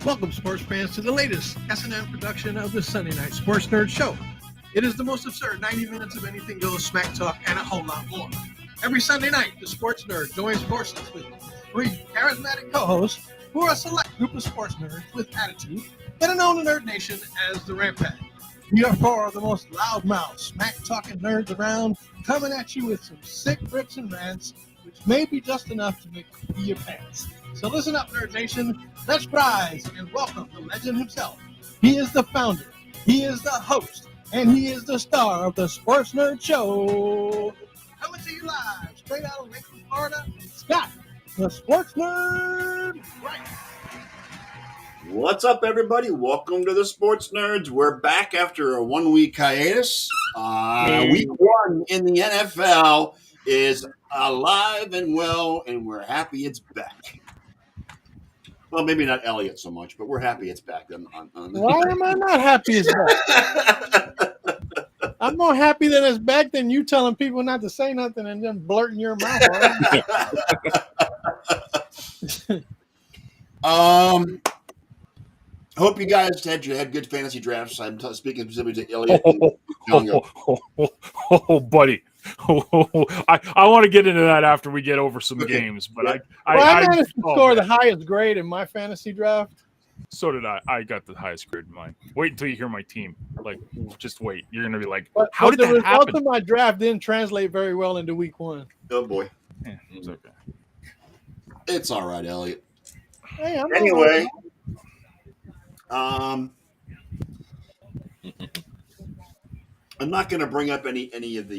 Welcome, sports fans, to the latest S&M production of the Sunday Night Sports Nerd Show. It is the most absurd 90 minutes of anything goes, smack talk, and a whole lot more. Every Sunday night, the Sports Nerd joins forces with three charismatic co-hosts who are a select group of sports nerds with attitude that are known in Nerd Nation as the Rampant. We are four of the most loudmouth, smack-talking nerds around, coming at you with some sick rips and rants, which may be just enough to make you pee your pants. So listen up, Nerd Nation. Let's rise and welcome the legend himself. He is the founder, he is the host, and he is the star of the Sports Nerd Show. Coming to you live, straight out of Lakeland, Florida, Scott, the Sports Nerd. Right. What's up, everybody? Welcome to the Sports Nerds. We're back after a 1-week hiatus. Week 1 in the NFL is alive and well, and we're happy it's back. Well, maybe not Elliott so much, but we're happy it's back. Why am I not happy it's back? I'm more happy that it's back than you telling people not to say nothing and then blurting your mouth out. Hope you guys had good fantasy drafts. I'm speaking specifically to Elliott. Buddy. I want to get into that after we get over some games, but I managed to score the highest grade in my fantasy draft. So did I. I got the highest grade in mine. Wait until you hear my team. Like, just wait. You're gonna be like, how did that happen? The results of my draft didn't translate very well into week 1. Oh boy, it's okay. It's all right, Elliott. Hey, anyway. I'm not going to bring up any of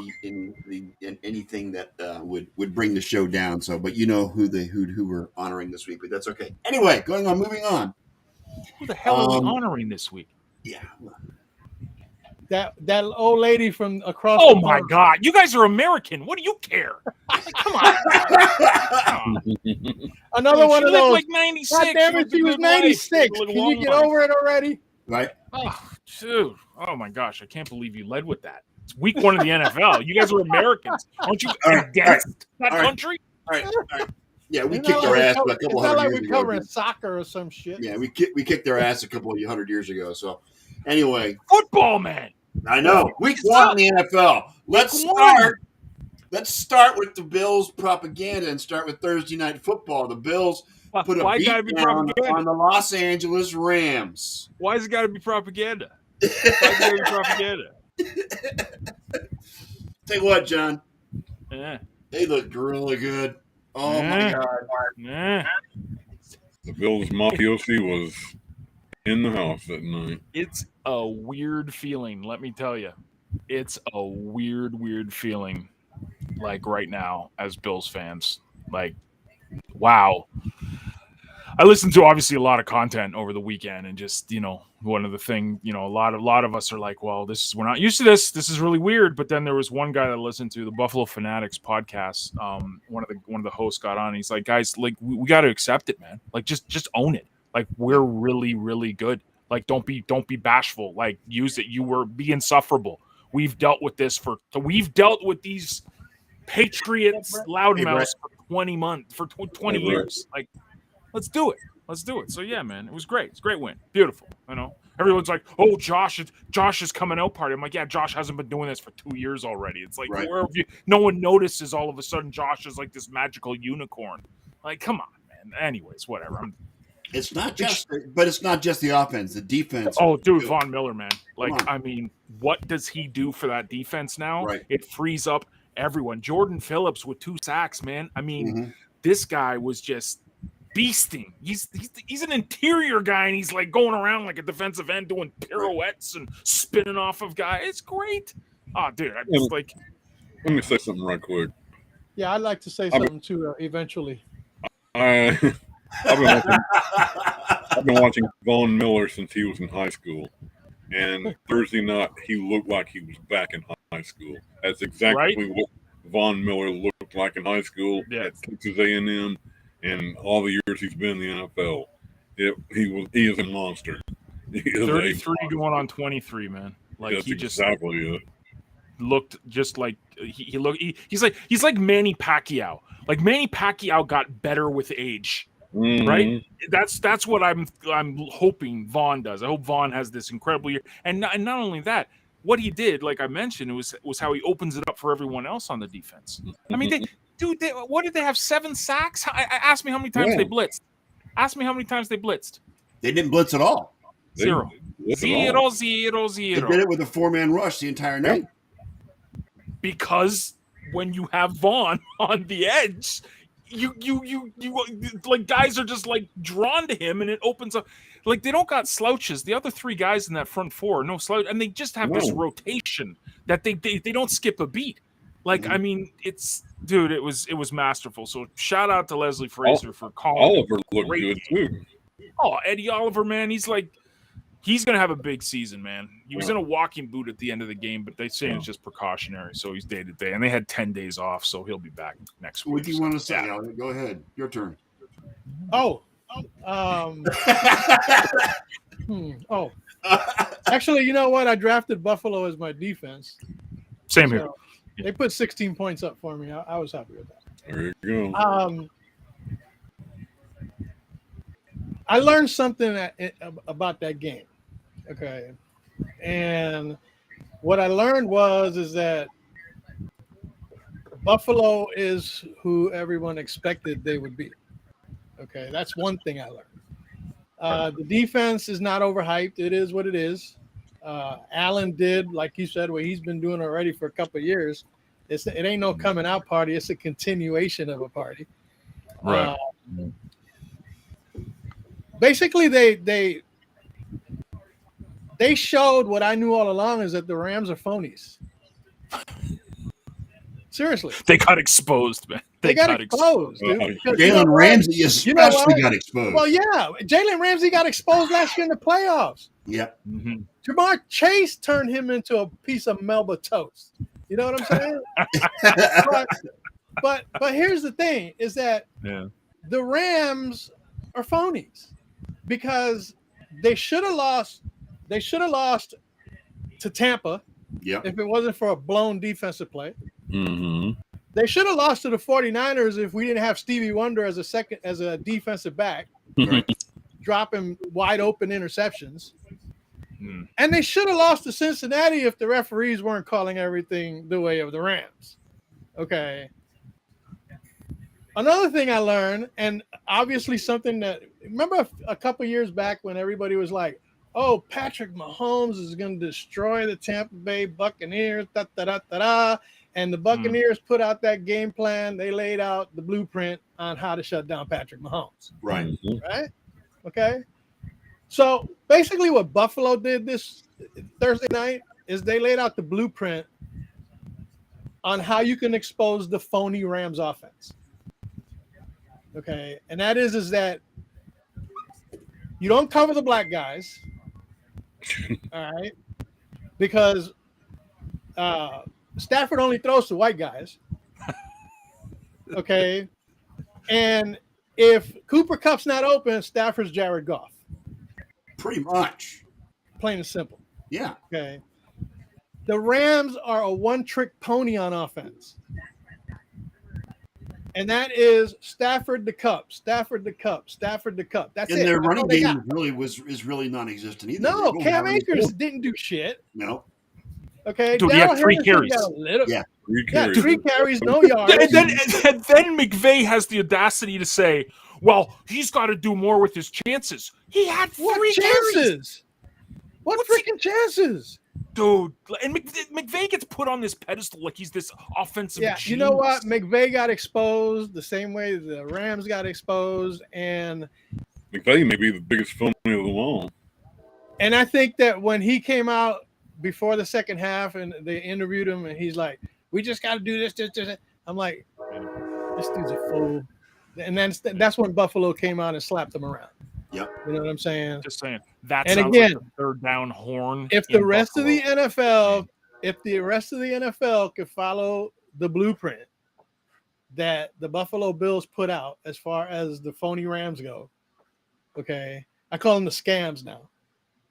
anything that would bring the show down. So, but you know who we're honoring this week, but that's okay. Anyway, moving on. Who the hell are we honoring this week? Yeah, that old lady from across. Oh my God! You guys are American. What do you care? Come on. Another one of those. Like 96. God damn it, she was 96. Can you get over it already? Right. Oh, dude. Oh my gosh! I can't believe you led with that. It's week 1 of the NFL. You guys are Americans. Aren't you against that country? All right. Yeah, we kicked their ass a couple hundred years ago. It's not like we're covering soccer or some shit. Yeah, we kicked their ass a couple of 100 years ago. So, anyway, football, man. I know. Week 1 in the NFL. Let's start with the Bills propaganda and start with Thursday Night Football. The Bills put a beat down on the Los Angeles Rams. Why has it got to be propaganda? Why is it got to be propaganda? Tell you what, John. Yeah. They looked really good. Oh, my God. Yeah. The Bills mafiosi was in the house that night. It's a weird feeling, let me tell you. It's a weird feeling, like right now as Bills fans. Like, wow. I listened to obviously a lot of content over the weekend, and just, one of the thing, a lot of us are like, well, we're not used to this. This is really weird. But then there was one guy that listened to the Buffalo Fanatics podcast. One of the hosts got on. And he's like, guys, like we got to accept it, man. Like just own it. Like we're really, really good. Like don't be bashful. Like use it. Be insufferable. We've dealt with these Patriots loudmouths for 20 months, for 20 years. Like, let's do it. So yeah, man, it was great. It's a great win. Beautiful. Everyone's like, oh, Josh is coming out party. I'm like, yeah, Josh hasn't been doing this for 2 years already. It's like, no one notices all of a sudden Josh is like this magical unicorn. Like, come on, man. Anyways, whatever. It's not just the offense, the defense. Oh, dude, Von Miller, man. Like, I mean, what does he do for that defense now? Right. It frees up everyone. Jordan Phillips with 2 sacks, man. I mean, this guy was just beasting. He's an interior guy, and he's like going around like a defensive end doing pirouettes and spinning off of guys. It's great. Oh, dude, let me say something right quick. Yeah, I'd like to say something too. Eventually, I've been watching Von Miller since he was in high school, and Thursday night he looked like he was back in high school. That's exactly what Von Miller looked like in high school at Texas A&M. And all the years he's been in the NFL, he is a monster. He is 33 going on 23, man. Like that's he just exactly it. Looked just like he's like Manny Pacquiao. Like Manny Pacquiao got better with age. right? That's what I'm hoping Vaughn does. I hope Vaughn has this incredible year, and not only that, what he did, like I mentioned, was how he opens it up for everyone else on the defense. I mean, what did they have? 7 sacks? I asked me how many times they blitzed. Ask me how many times they blitzed. They didn't blitz at all. 0. Zero. They did it with a 4-man rush the entire night. Because when you have Vaughn on the edge, you like guys are just like drawn to him, and it opens up. Like they don't got slouches. The other 3 guys in that front 4 are no slouch, and they just have this rotation that they don't skip a beat. Like I mean, it was masterful. So shout out to Leslie Frazier for calling. Oliver looked good too. Oh, Eddie Oliver, man, he's gonna have a big season, man. He was in a walking boot at the end of the game, but they say it's just precautionary, so he's day to day. And they had 10 days off, so he'll be back next week. What do you want to say, Elliot? Go ahead, your turn. Actually, you know what? I drafted Buffalo as my defense. Same here. They put 16 points up for me. I was happy with that. There you go. I learned something about that game. Okay. And what I learned is that Buffalo is who everyone expected they would be. Okay. That's one thing I learned. The defense is not overhyped. It is what it is. Allen did, like you said, what he's been doing already for a couple of years. It ain't no coming out party. It's a continuation of a party. Right. Basically, they showed what I knew all along is that the Rams are phonies. Seriously. They got exposed, man. They got exposed, dude. Jalen Ramsey especially got exposed. Well, yeah. Jalen Ramsey got exposed last year in the playoffs. Yeah. Mm-hmm. Jamar Chase turned him into a piece of Melba toast. You know what I'm saying? but here's the thing is that the Rams are phonies because they should have lost to Tampa if it wasn't for a blown defensive play. Mm-hmm. They should have lost to the 49ers if we didn't have Stevie Wonder as a defensive back, dropping wide open interceptions. And they should have lost to Cincinnati if the referees weren't calling everything the way of the Rams. Okay. Another thing I learned, and obviously something that remember a couple years back when everybody was like, "Oh, Patrick Mahomes is going to destroy the Tampa Bay Buccaneers," and the Buccaneers put out that game plan. They laid out the blueprint on how to shut down Patrick Mahomes. Right. Right. Okay. So basically, what Buffalo did this Thursday night is they laid out the blueprint on how you can expose the phony Rams offense. Okay, and that is that you don't cover the black guys, all right, because Stafford only throws to white guys. Okay, and if Cooper Kupp's not open, Stafford's Jared Goff. Pretty much. Plain and simple. Yeah. Okay. The Rams are a one-trick pony on offense. And that is Stafford the Cup, Stafford the Cup, Stafford the Cup. That's it. And their running game is really non-existent either. No, Cam Akers didn't do shit. No. Okay. Dude, he had 3 carries. Yeah. 3 carries, no yards. And then McVay has the audacity to say, well, he's got to do more with his chances. He had 3 chances. What freaking chances? Dude, and McVay gets put on this pedestal like he's this offensive genius. You know what? McVay got exposed the same way the Rams got exposed, and McVay may be the biggest phony of them all. And I think that when he came out before the second half and they interviewed him, and he's like, "We just got to do this." I'm like, "This dude's a fool." And that's when Buffalo came out and slapped him around. Yep. You know what I'm saying? Just saying. That and sounds again, like a third down horn. If the rest of the NFL could follow the blueprint that the Buffalo Bills put out as far as the phony Rams go, okay, I call them the scams now.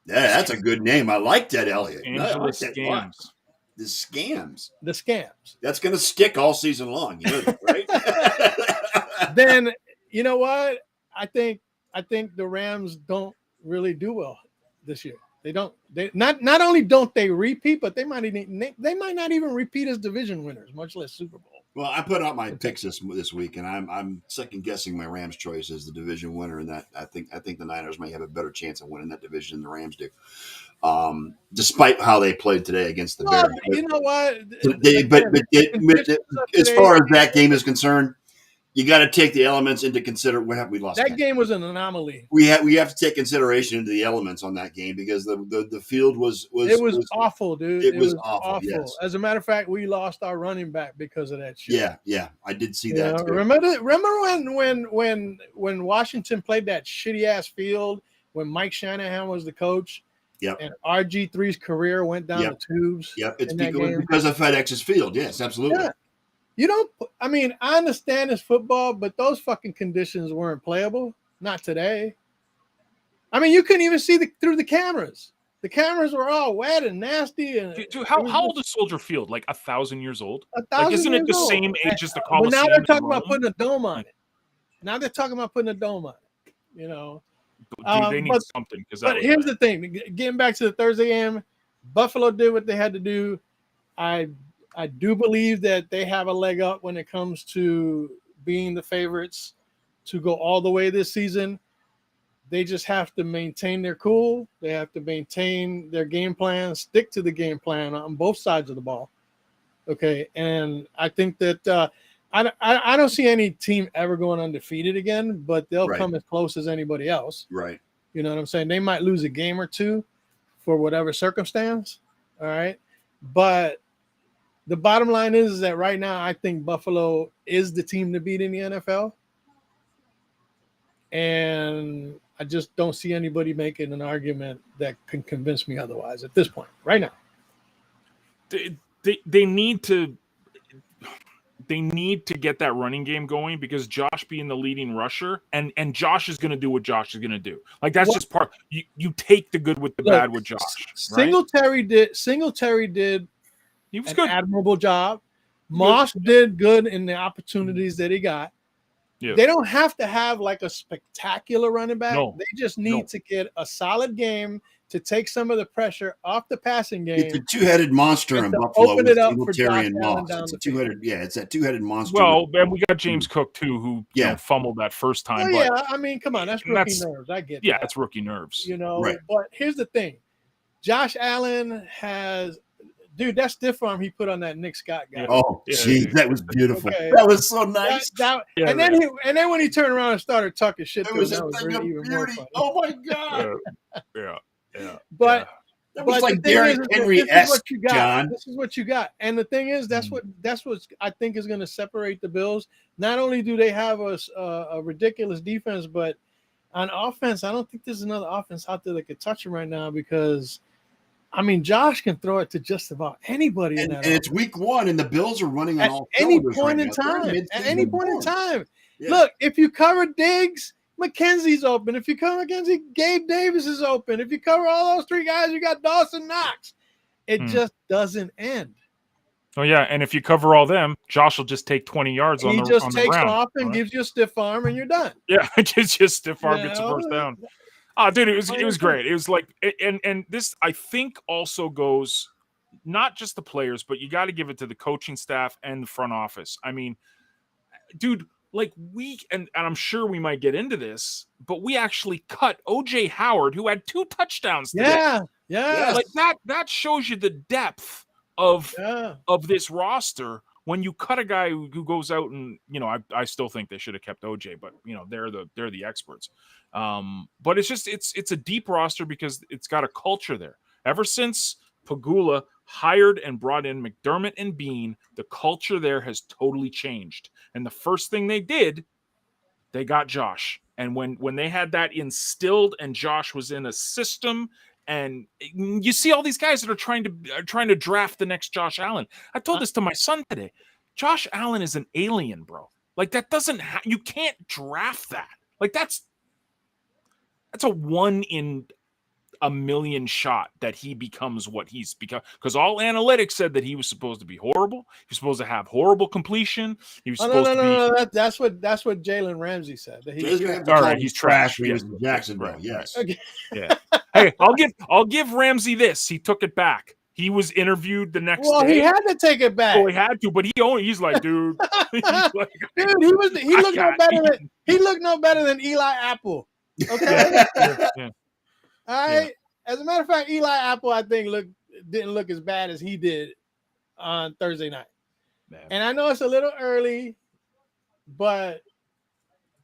Yeah, that's a good name. I like that, Elliot. Angeles Scams. The Scams. The Scams. That's going to stick all season long. You know that, right? Then, you know what? I think the Rams don't really do well this year. They don't. They not only don't they repeat, but they might not even repeat as division winners, much less Super Bowl. Well, I put out my picks this week, and I'm second guessing my Rams choice as the division winner, and that I think the Niners may have a better chance of winning that division than the Rams do, despite how they played today against the Bears. You know what? As far as that game is concerned, you got to take the elements into consideration. What have we lost? That game was an anomaly. We have to take consideration into the elements on that game because the field was awful, dude. It was awful. Yes. As a matter of fact, we lost our running back because of that shit. Yeah, I did see that. Too. Remember when Washington played that shitty ass field when Mike Shanahan was the coach? Yep. And RG3's career went down the tubes. Yep. It's because of FedEx's field. Yes, absolutely. Yeah. I understand it's football, but those fucking conditions weren't playable. Not today. I mean, you couldn't even see through the cameras. The cameras were all wet and nasty. And dude, how old is Soldier Field? Like 1,000 years old? 1,000 like, isn't it the old. same age as the Coliseum? Well, now they're talking about putting a dome on it. Dude, they need something. But here's the thing. Getting back to the Thursday game, Buffalo did what they had to do. I do believe that they have a leg up when it comes to being the favorites to go all the way this season. They just have to maintain their cool. They have to maintain their game plan, stick to the game plan on both sides of the ball. Okay, and I think that I don't see any team ever going undefeated again, but they'll come as close as anybody else. Right. You know what I'm saying? They might lose a game or two for whatever circumstance. All right, but the bottom line is that right now, I think Buffalo is the team to beat in the NFL. And I just don't see anybody making an argument that can convince me otherwise at this point, right now. They need to get that running game going because Josh being the leading rusher and Josh is going to do what Josh is going to do. Like that's just part. You take the good with the bad with Josh. Singletary did. He was good. Admirable job. Moss did good in the opportunities that he got. Yeah. They don't have to have like a spectacular running back. No. They just need to get a solid game to take some of the pressure off the passing game. It's a two-headed monster in Buffalo. Open it up for Josh and Moss. It's a two-headed, it's that two-headed monster. Well, and we got James Cook too, who fumbled that first time. Oh, yeah, I mean, come on, that's rookie nerves. I get that. Yeah, it's rookie nerves. But here's the thing: Josh Allen has. Dude, that stiff arm he put on that Nick Scott guy. Oh, geez, that was beautiful. Okay. That was so nice. And then when he turned around and started talking shit to him, that was really even more funny. Oh my god. Yeah. But that was like Derrick Henry-esque, John. This is what you got. And the thing is, that's what I think is going to separate the Bills. Not only do they have a ridiculous defense, but on offense, I don't think there's another offense out there that could touch him right now because. I mean, Josh can throw it to just about anybody. And it's week 1, and the Bills are running on all any point in time. At any point in time. Look, if you cover Diggs, McKenzie's open. If you cover McKenzie, Gabe Davis is open. If you cover all those three guys, you got Dawson Knox. It just doesn't end. Oh, yeah, and if you cover all them, Josh will just take 20 yards on the ground. He just takes off and gives you a stiff arm, and you're done. Yeah, gives you a stiff arm, gets a first down. Oh, dude, it was great. It was like, and this I think also goes not just the players, but you got to give it to the coaching staff and the front office. I mean, dude, like and I'm sure we might get into this, but we actually cut OJ Howard, who had 2 touchdowns today. Yeah, like that shows you the depth of this roster. When you cut a guy who goes out and, I still think they should have kept OJ, but they're the experts. But it's a deep roster because it's got a culture there. Ever since Pagula hired and brought in McDermott and Bean, the culture there has totally changed. And the first thing they did, they got Josh. And when they had that instilled and Josh was in a system. And you see all these guys that are trying to draft the next Josh Allen. I told this to my son today. Josh Allen is an alien, bro. Like that doesn't you can't draft that. Like that's a 1 in a million shot that he becomes what he's become, because all analytics said that he was supposed to be horrible. He was supposed to have horrible completion. He was supposed to be. No. That's what Jalen Ramsey said. That he's trash. He was in Jacksonville. Right, yes. Right. Yeah. Hey, I'll give Ramsey this. He took it back. He was interviewed the next day. Well, he had to take it back. Well, he had to, but he's like, dude. He's like, dude, he looked no better than Eli Apple. Okay. Yeah. All right. Yeah. As a matter of fact, Eli Apple, I think, didn't look as bad as he did on Thursday night. Man. And I know it's a little early, but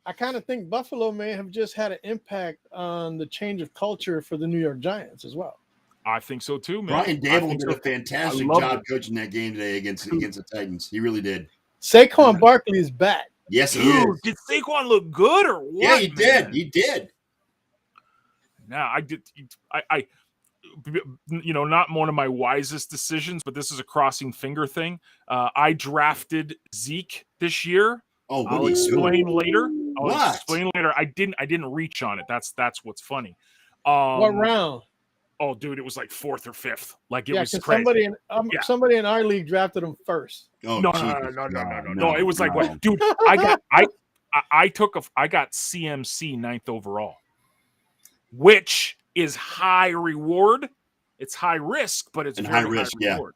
I kind of think Buffalo may have just had an impact on the change of culture for the New York Giants as well. I think so too, man. Brian Dable did a fantastic job coaching that game today against the Titans. He really did. Saquon Barkley is back. Yes, he is. Did Saquon look good or what? Yeah, he did. He did. Now I did. I not one of my wisest decisions, but this is a crossing finger thing. I drafted Zeke this year. Oh, I'll explain later. Explain later. I didn't reach on it. That's what's funny. What round? Oh, dude, it was like 4th or 5th. Like it was crazy. Somebody in our league drafted him first. Oh, no. It was like what, dude? I got CMC 9th overall, which is high reward. It's high risk, but it's very high risk. Reward.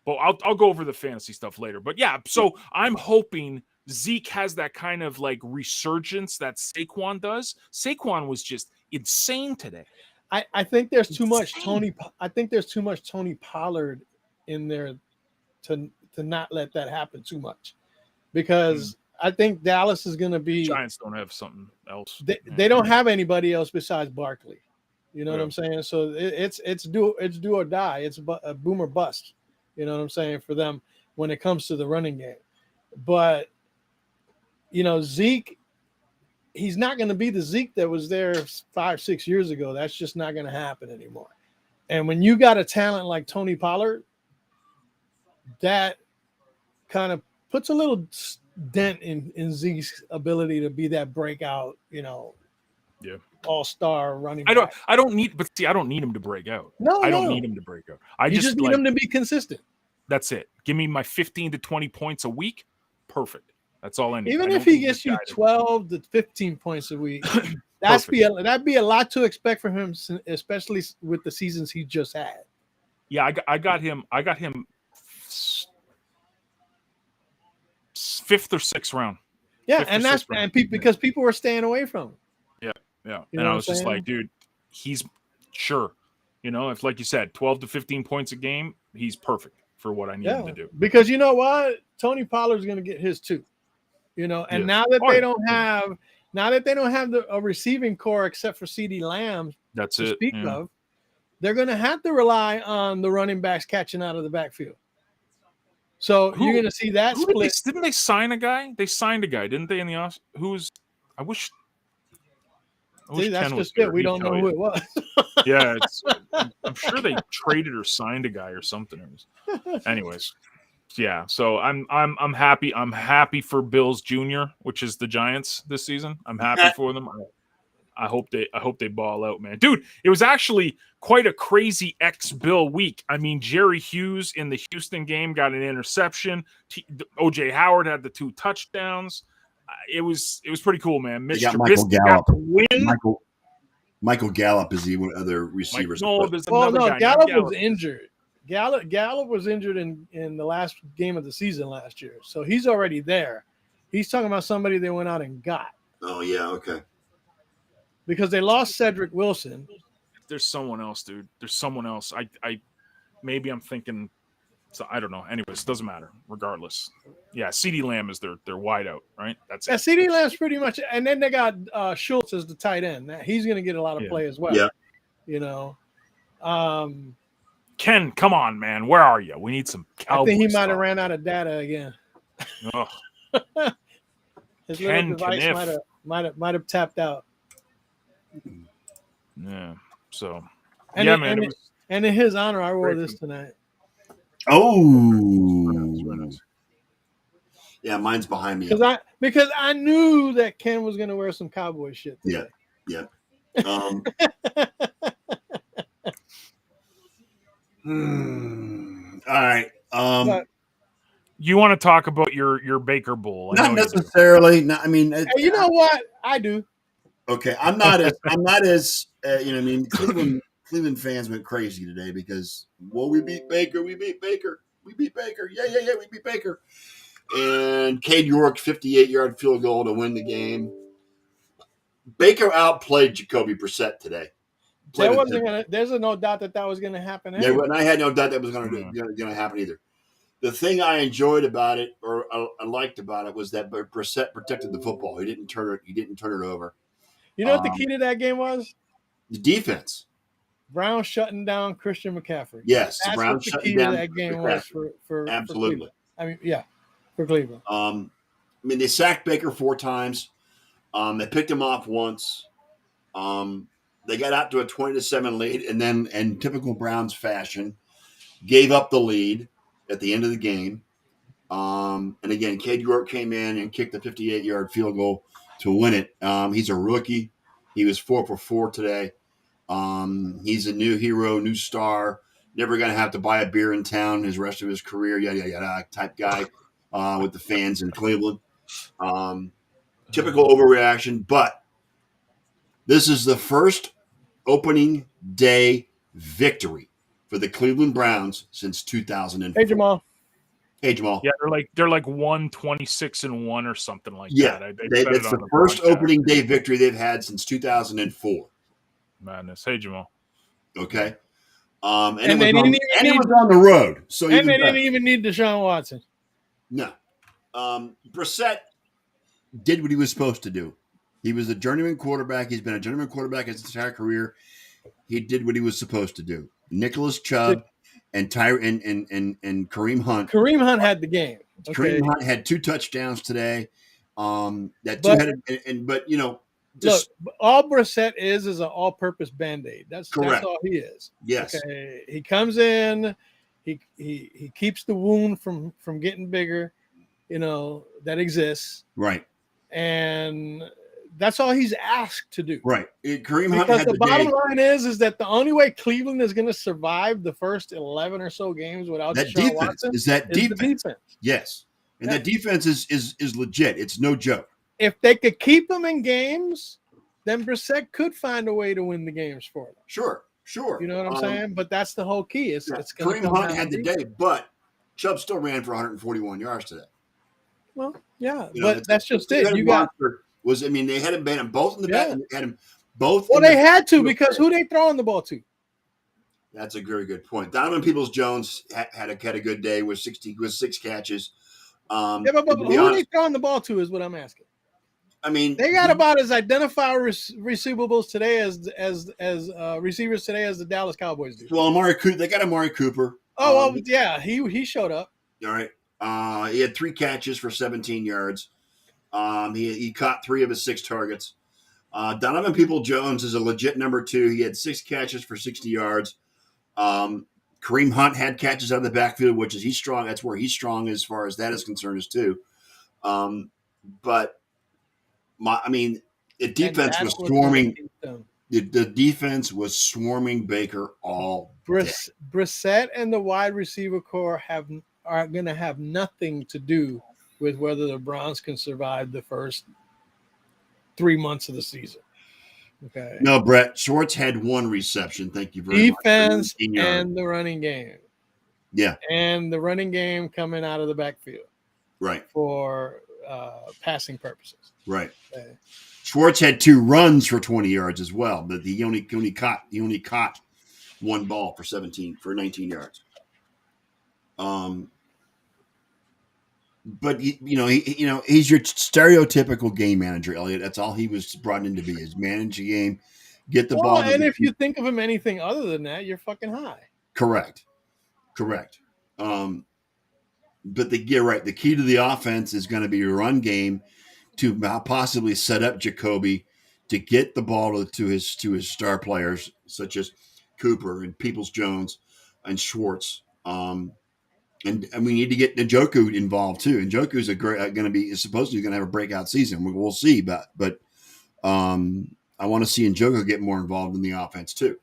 Well, I'll go over the fantasy stuff later. But yeah, so I'm hoping Zeke has that kind of like resurgence that Saquon does. Saquon was just insane today. I think there's too much Tony. I think there's too much Tony Pollard in there to not let that happen too much, because I think Dallas is going to be. Giants don't have something else. They don't have anybody else besides Barkley. You know what I'm saying? So it's do or die. It's a boom or bust. You know what I'm saying, for them when it comes to the running game. But Zeke. He's not going to be the Zeke that was there 5-6 years ago. That's just not going to happen anymore. And when you got a talent like Tony Pollard, that kind of puts a little dent in Zeke's ability to be that breakout, all-star running back. I don't need him to break out. I don't need him to break out. I just need him to be consistent. That's it. Give me my 15 to 20 points a week. Perfect. That's all I need. Even if he gets you 12 to 15 points a week, that'd be a lot to expect from him, especially with the seasons he just had. Yeah, I got him 5th or 6th round. Yeah, and because people were staying away from him. Yeah. And I was just like, dude, he's sure. If, like you said, 12 to 15 points a game, he's perfect for what I need him to do. Because you know what? Tony Pollard's going to get his too. And now that they don't have a receiving core except for CeeDee Lamb to speak of, they're going to have to rely on the running backs catching out of the backfield. So you're going to see that split. Didn't they sign a guy? They signed a guy, didn't they? In the off, I wish that's just it. We don't know who it was. Yeah, I'm sure they traded or signed a guy or something. Anyways. Yeah, so I'm happy. I'm happy for Bills Jr., which is the Giants this season. I'm happy for them. I hope they ball out, man. Dude, it was actually quite a crazy ex-Bill week. I mean, Jerry Hughes in the Houston game got an interception. OJ Howard had the 2 touchdowns. It was pretty cool, man. Michael Gallup. Michael Gallup is the other receiver. Gallup was injured. Gallup was injured in the last game of the season last year, so he's already there. He's talking about somebody they went out and got. Oh yeah, okay. Because they lost Cedric Wilson. There's someone else, dude. There's someone else. I maybe I'm thinking. So I don't know. Anyways, doesn't matter. Regardless, yeah. CeeDee Lamb is their wideout, right? That's it. CeeDee Lamb's pretty much, and then they got Schultz as the tight end. He's going to get a lot of play as well. Yeah. Ken, come on, man. Where are you? We need some Cowboys. I think he might have ran out of data again. His little device might have tapped out. Yeah. So. And man. And in his honor, I wore this tonight. Oh. Yeah, mine's behind me. Because I knew that Ken was going to wear some cowboy shit today. Yeah. All right. You want to talk about your Baker Bowl? Not necessarily. No, I mean, you know what? I do. Okay, I'm not as you know. I mean, Cleveland fans went crazy today because we beat Baker, we beat Baker, we beat Baker, yeah, we beat Baker, and Cade York 58-yard field goal to win the game. Baker outplayed Jacoby Brissett today. There's no doubt that was going to happen. Anyway. Yeah, and I had no doubt that was going to happen either. The thing I enjoyed about it, or I liked about it, was that Brissett protected the football. He didn't turn it over. You know what the key to that game was? The defense. Brown shutting down Christian McCaffrey. Yes, that's Brown what the key to that game was for absolutely. For Cleveland. I mean, they sacked Baker 4 times. They picked him off once. They got out to a 20-7 lead, and then, in typical Browns fashion, gave up the lead at the end of the game. And again, Cade York came in and kicked the 58-yard field goal to win it. He's a rookie. He was 4 for 4 today. He's a new hero, new star. Never going to have to buy a beer in town his rest of his career, yada, yada, yada, type guy with the fans in Cleveland. Typical overreaction, but this is the first opening day victory for the Cleveland Browns since 2004. Hey, Jamal. Yeah, they're like 126-1 or something like that. It's the first opening day victory they've had since 2004. Madness. Hey, Jamal. Okay. And it was on the road. So they didn't even need Deshaun Watson. No. Brissett did what he was supposed to do. He was a journeyman quarterback. He's been a journeyman quarterback his entire career. He did what he was supposed to do. Nicholas Chubb and Kareem Hunt. Kareem Hunt had the game. Okay. Kareem Hunt had 2 touchdowns today. But you know, look, all Brissett is an all-purpose Band-Aid. That's all he is. Yes. Okay. He comes in, he keeps the wound from getting bigger, you know, that exists. Right. And that's all he's asked to do. Right. Kareem Hunt because the bottom line is that the only way Cleveland is going to survive the first 11 or so games without that Deshaun defense Watson is that defense. Yes. And that defense is legit. It's no joke. If they could keep them in games, then Brissett could find a way to win the games for them. Sure. You know what I'm saying? But that's the whole key. It's Kareem Hunt had the day, but Chubb still ran for 141 yards today. Well, yeah, but that's just it. They had him both in the back. They had him both. Well, they had to because who they throwing the ball to? That's a very good point. Donovan Peoples-Jones had a good day with 6 catches. But who they throwing the ball to is what I'm asking. I mean, they got about as identifiable receivables today as receivers today as the Dallas Cowboys do. Well, they got Amari Cooper. He showed up. All right. He had 3 catches for 17 yards. He caught 3 of his 6 targets. Donovan Peoples-Jones is a legit number 2. He had 6 catches for 60 yards. Kareem Hunt had catches out of the backfield, which is he's strong. That's where he's strong as far as that is concerned, is too. But the defense was swarming. The defense was swarming Baker all day. Brissett and the wide receiver core are going to have nothing to do with whether the Browns can survive the first 3 months of the season. Okay. No, Brett. Schwartz had 1 reception. Thank you very much. Defense and the running game. Yeah. And the running game coming out of the backfield. Right. For passing purposes. Right. Okay. Schwartz had 2 runs for 20 yards as well, but he only caught 1 ball for 19 yards. But he's your stereotypical game manager, Elliot. That's all he was brought in to be, is manage the game, get the ball. And if you think of him anything other than that, you're fucking high. Correct. But you're right. The key to the offense is going to be your run game to possibly set up Jacoby to get the ball to his star players such as Cooper and Peoples-Jones and Schwartz. And we need to get Njoku involved too. Njoku's supposedly going to have a breakout season. We'll see, but I want to see Njoku get more involved in the offense too.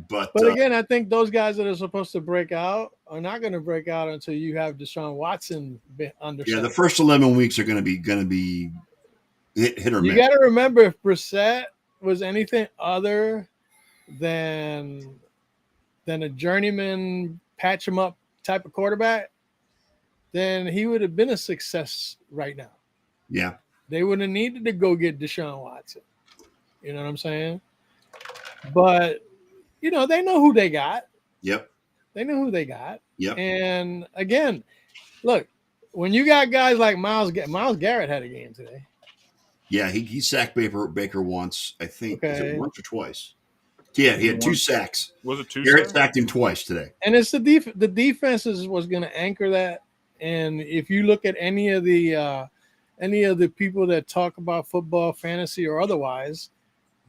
But again, I think those guys that are supposed to break out are not going to break out until you have Deshaun Watson under. Yeah, the first 11 weeks are going to be hit or miss. You got to remember, if Brissett was anything other than a journeyman patch him up type of quarterback, then he would have been a success right now. Yeah, they wouldn't have needed to go get Deshaun Watson. You know what I'm saying? But they know who they got. Yep. They know who they got. Yep. And again, look, when you got guys like Myles Garrett had a game today. Yeah, he sacked Baker once, I think. Okay. Is it once or twice? Yeah, he had 2 sacks. Was it 2 Garrett sacks? sacked him twice today. And it's the defense was going to anchor that. And if you look at any of the people that talk about football, fantasy, or otherwise,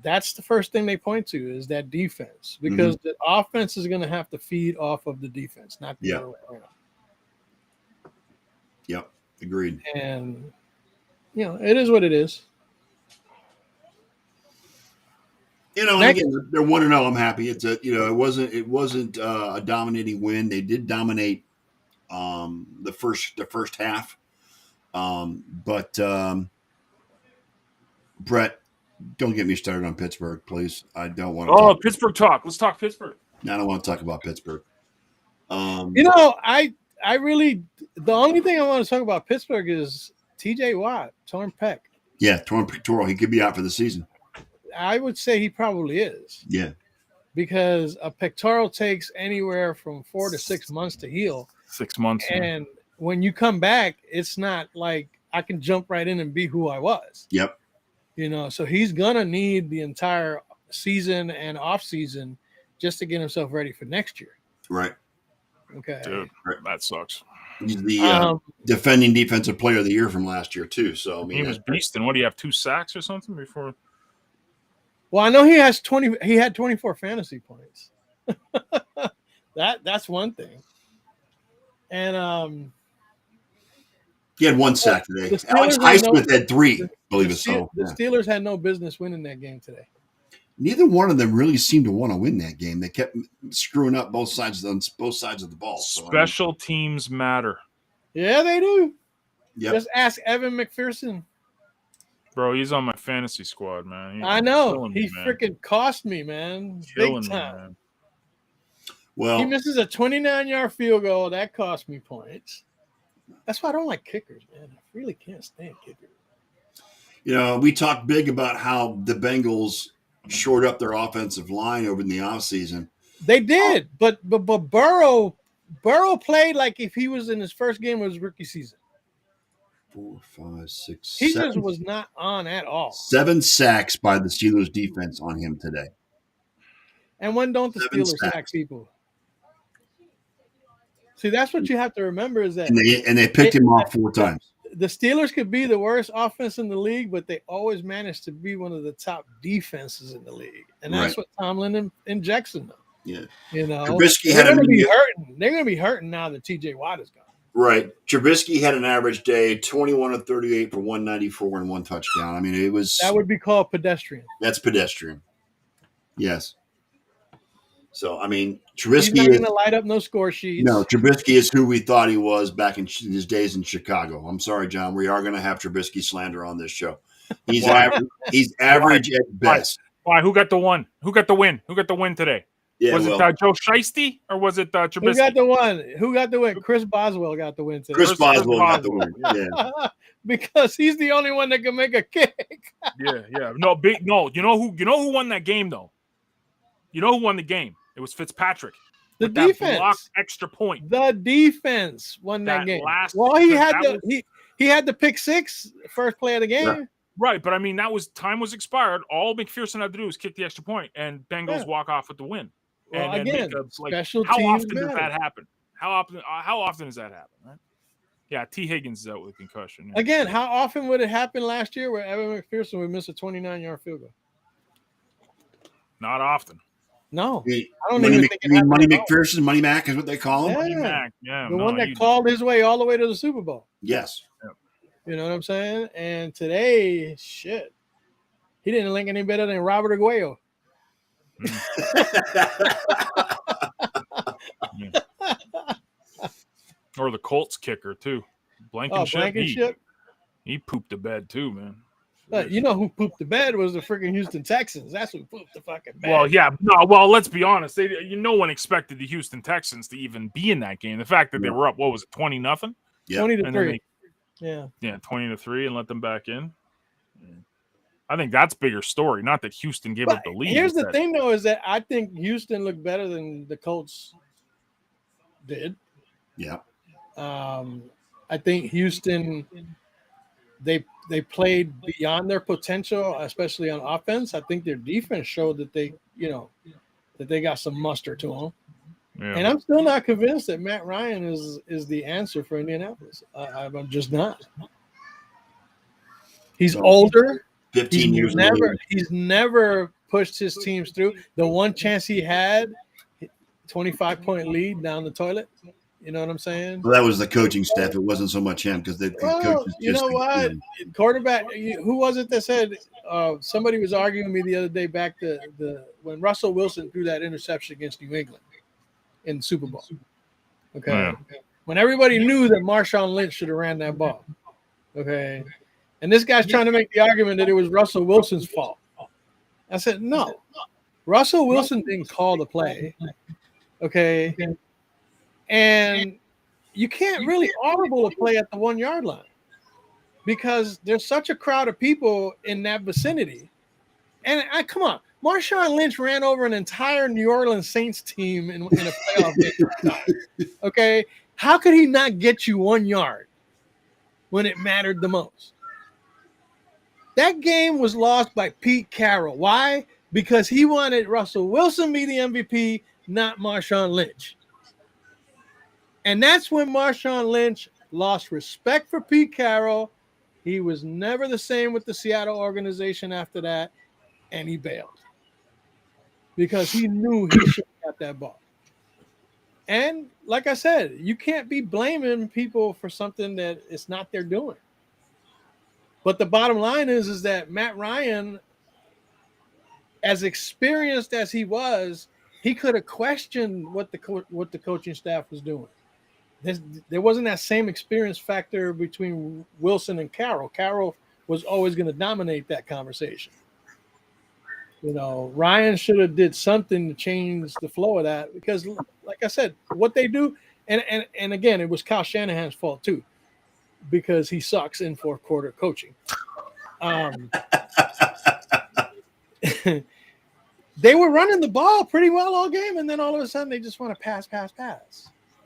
that's the first thing they point to is that defense, because the offense is going to have to feed off of the defense, not the other way around. Yep, agreed. And it is what it is. And again, they're 1-0. I'm happy. It's it wasn't a dominating win. They did dominate the first half, but Brett, don't get me started on Pittsburgh, please. I don't want to. Oh, Pittsburgh talk. Let's talk Pittsburgh. I don't want to talk about Pittsburgh. I really, the only thing I want to talk about Pittsburgh is TJ Watt, torn pec. Yeah, torn pectoral. He could be out for the season. I would say he probably is. Yeah. Because a pectoral takes anywhere from 4 to 6 months to heal. 6 months. And when you come back, it's not like I can jump right in and be who I was. Yep. So he's going to need the entire season and off season just to get himself ready for next year. Right. Okay. Dude, that sucks. He's the defending defensive player of the year from last year too. So I mean, he was beasting. What do you have, 2 sacks or something before? Well, I know he has 20. He had 24 fantasy points. That's one thing. And he had 1 sack today. Alex Highsmith had 3. Believe it so. The Steelers had no business winning that game today. Neither one of them really seemed to want to win that game. They kept screwing up both sides of the ball. Special teams matter. Yeah, they do. Yep. Just ask Evan McPherson. Bro, he's on my fantasy squad, man. I know. He freaking cost me, man. Big time. Man. Well, he misses a 29-yard field goal. That cost me points. That's why I don't like kickers, man. I really can't stand kickers. We talked big about how the Bengals shored up their offensive line over in the offseason. They did, but Burrow played like if he was in his first game of his rookie season. 4, 5, 6, he 7. Just was not on at all. 7 sacks by the Steelers defense on him today. And when don't the Steelers sack people? See, that's what you have to remember is that and they picked him off 4 times. The Steelers could be the worst offense in the league, but they always manage to be one of the top defenses in the league. And that's what Tomlin injects in them. Yeah. Trubisky they're going to be hurting. They're going to be hurting now that TJ Watt is gone. Right. Trubisky had an average day, 21 of 38 for 194 and 1 touchdown. I mean, it was... That would be called pedestrian. That's pedestrian. Yes. So, I mean, Trubisky He's not going to light up no score sheets. No, Trubisky is who we thought he was back in his days in Chicago. I'm sorry, John. We are going to have Trubisky slander on this show. He's average at best. Why? Who got the one? Who got the win? Who got the win today? Yeah, was it Joe Shiesty or was it Trubisky? Who got the one? Who got the win? Chris Boswell got the win today. Chris Boswell got the win. Yeah. Because he's the only one that can make a kick. Yeah. No. You know who won that game though? You know who won the game? It was Fitzpatrick. The defense. That blocked extra point. The defense won that game. He had the pick 6 first play of the game. Yeah. Right, but I mean time was expired. All McPherson had to do was kick the extra point, and Bengals walk off with the win. Well, and again, special how teams often matter. does that happen? How often does that happen? Right? Yeah, T. Higgins is out with a concussion. Yeah. Again, how often would it happen last year where Evan McPherson would miss a 29-yard field goal? Not often. No, I don't even think Money McPherson, Money Mac is what they call him. Yeah. Money Mac, the one that called his way all the way to the Super Bowl. Yes. You know what I'm saying? And today, shit, he didn't link any better than Robert Aguayo. Yeah. Or the Colts kicker too, Blankenship. He pooped the bed too, man. You know who pooped the bed was the freaking Houston Texans. That's who pooped the fucking bed. Well, yeah, no. Well, let's be honest. No one expected the Houston Texans to even be in that game. The fact that they were up, what was it, 20-0? 20-3. Yeah, 20-3, and let them back in. I think that's bigger story. Not that Houston gave up the lead. Here's the thing, though, is that I think Houston looked better than the Colts did. Yeah. I think Houston, they played beyond their potential, especially on offense. I think their defense showed that they got some muster to them. Yeah. And I'm still not convinced that Matt Ryan is the answer for Indianapolis. I'm just not. He's older. 15 years old. Later. He's never pushed his teams through. The one chance he had, 25-point lead down the toilet. You know what I'm saying? Well, that was the coaching staff. It wasn't so much him because the coaches. You know what? Quarterback. Who was it that said? Somebody was arguing with me the other day back to when Russell Wilson threw that interception against New England in the Super Bowl. Okay. Yeah. When everybody knew that Marshawn Lynch should have ran that ball. Okay. And this guy's trying to make the argument that it was Russell Wilson's fault. I said, no. Russell Wilson didn't call the play. Okay. And you can't really audible a play at the 1-yard line because there's such a crowd of people in that vicinity. And come on, Marshawn Lynch ran over an entire New Orleans Saints team in a playoff game. Okay. How could he not get you 1 yard when it mattered the most? That game was lost by Pete Carroll. Why? Because he wanted Russell Wilson to be the MVP, not Marshawn Lynch. And that's when Marshawn Lynch lost respect for Pete Carroll. He was never the same with the Seattle organization after that, and he bailed because he knew he should have got that ball. And like I said, you can't be blaming people for something that it's not their doing. But the bottom line is that Matt Ryan, as experienced as he was, he could have questioned what the coaching staff was doing. There wasn't that same experience factor between Wilson and Carroll. Carroll was always going to dominate that conversation. You know, Ryan should have did something to change the flow of that because, like I said, what they do, and again, it was Kyle Shanahan's fault too, because he sucks in fourth quarter coaching. They were running the ball pretty well all game, and then all of a sudden they just want to pass.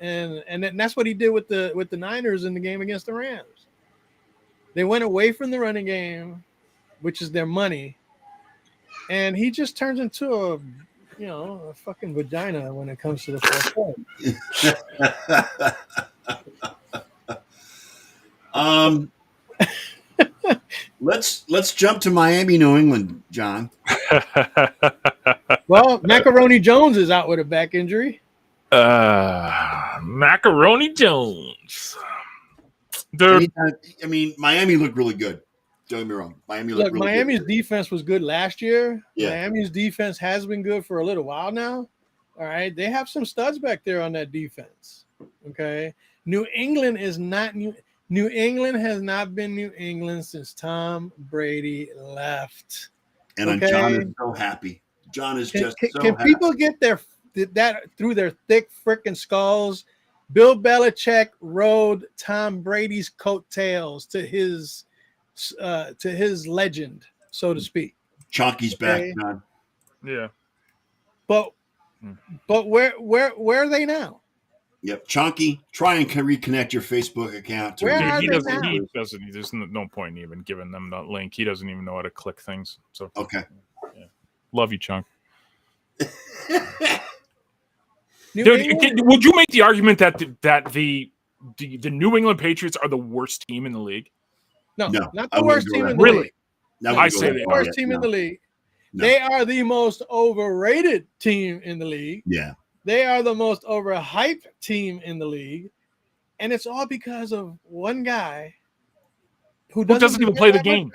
And that's what he did with the Niners in the game against the Rams. They went away from the running game, which is their money, and he just turns into a fucking vagina when it comes to the fourth quarter. Let's jump to Miami, New England, John. Well, Macaroni Jones is out with a back injury. Macaroni Jones. I mean, Miami looked really good. Don't get me wrong. Miami's defense was good last year. Yeah. Miami's defense has been good for a little while now. All right. They have some studs back there on that defense. Okay. New England has not been New England since Tom Brady left. And John is so happy. John is just so happy. Can people get that through their thick freaking skulls? Bill Belichick rode Tom Brady's coattails to his legend, so to speak. Chonky's back, John. Yeah. But where are they now? Yep, Chonky, try and reconnect your Facebook account. He doesn't. There's no point in even giving them that link. He doesn't even know how to click things. So okay. Yeah. Love you, Chunk. Dude, would you make the argument that the New England Patriots are the worst team in the league? No, not the worst team in the league. I say they are. Worst team in the league. No. They are the most overrated team in the league. Yeah. They are the most overhyped team in the league. And it's all because of one guy who doesn't even play the game.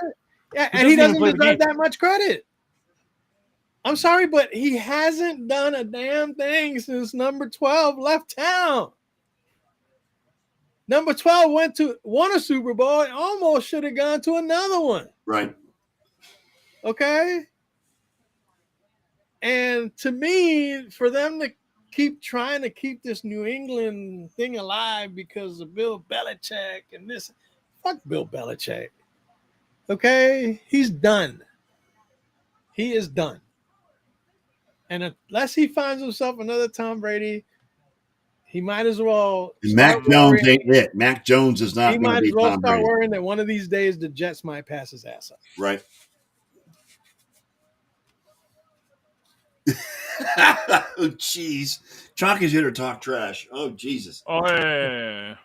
Yeah, and he doesn't deserve that much credit. I'm sorry, but he hasn't done a damn thing since number 12 left town. Number 12 won a Super Bowl and almost should have gone to another one. Right. Okay. And to me, for them to keep trying to keep this New England thing alive because of Bill Belichick and this, fuck Bill Belichick. Okay. He's done. He is done. And unless he finds himself another Tom Brady, he might as well. Mac Jones ain't it. Mac Jones is not. He might as well start worrying that one of these days the Jets might pass his ass up. Right. Oh, jeez. Chalky's here to talk trash. Oh, Jesus. Oh, yeah.